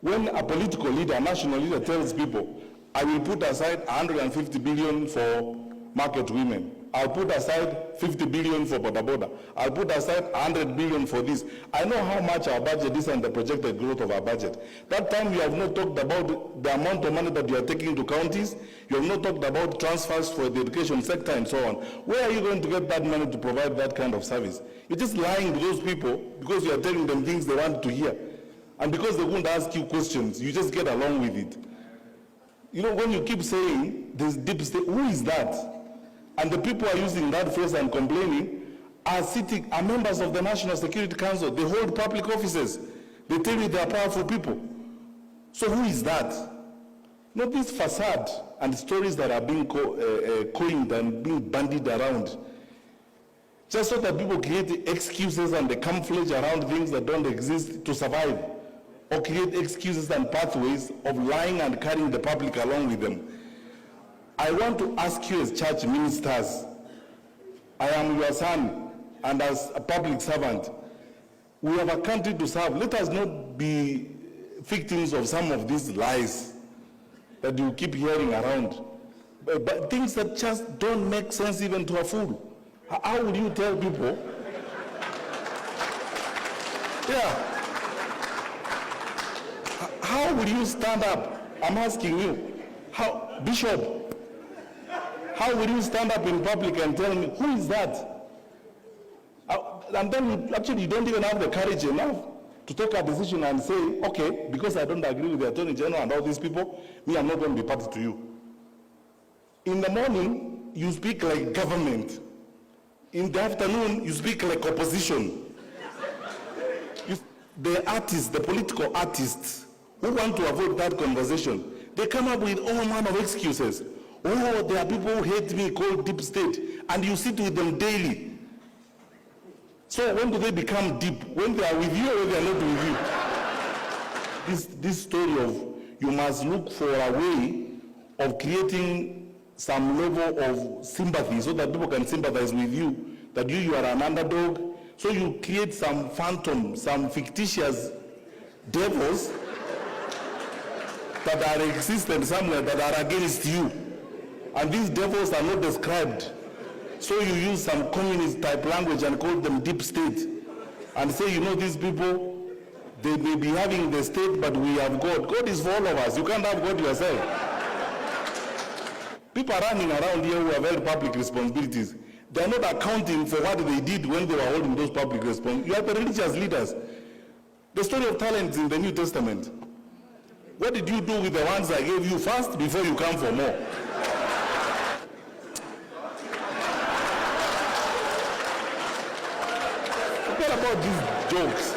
When a political leader, a national leader tells people, I will put aside 150 billion for market women, I'll put aside 50 billion for boda boda, I'll put aside 100 billion for this. I know how much our budget is and the projected growth of our budget. That time you have not talked about the amount of money that you are taking to counties, you have not talked about transfers for the education sector and so on. Where are you going to get that money to provide that kind of service? You're just lying to those people because you are telling them things they want to hear. And because they won't ask you questions, you just get along with it. You know, when you keep saying there's deep state, who is that? And the people are using that phrase and complaining are members of the National Security Council. They hold public offices. They tell you they are powerful people. So who is that? Not this facade and stories that are being coined and being bandied around. Just so that people create excuses and they camouflage around things that don't exist to survive. Or create excuses and pathways of lying and carrying the public along with them. I want to ask you as church ministers, I am your son, and as a public servant, we have a country to serve. Let us not be victims of some of these lies that you keep hearing around. But things that just don't make sense even to a fool. How would you tell people? Yeah. How would you stand up? I'm asking you. How, Bishop, how will you stand up in public and tell me, who is that? And then you don't even have the courage enough to take a decision and say, okay, because I don't agree with the Attorney General and all these people, me, I'm not going to be party to you. In the morning, you speak like government. In the afternoon, you speak like opposition. The artists, the political artists, who want to avoid that conversation, they come up with all manner of excuses. Oh, there are people who hate me called deep state, and you sit with them daily. So when do they become deep? When they are with you or they are not with you? This story of you must look for a way of creating some level of sympathy so that people can sympathize with you, that you are an underdog. So you create some phantom, some fictitious devils that are existent somewhere that are against you. And these devils are not described. So you use some communist type language and call them deep state. And say, you know, these people, they may be having the state, but we have God. God is for all of us. You can't have God yourself. People are running around here who have held public responsibilities. They are not accounting for what they did when they were holding those public responsibilities. You are the religious leaders. The story of talents in the New Testament. What did you do with the ones I gave you first before you come for more? What about these jokes?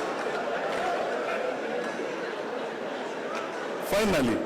Finally,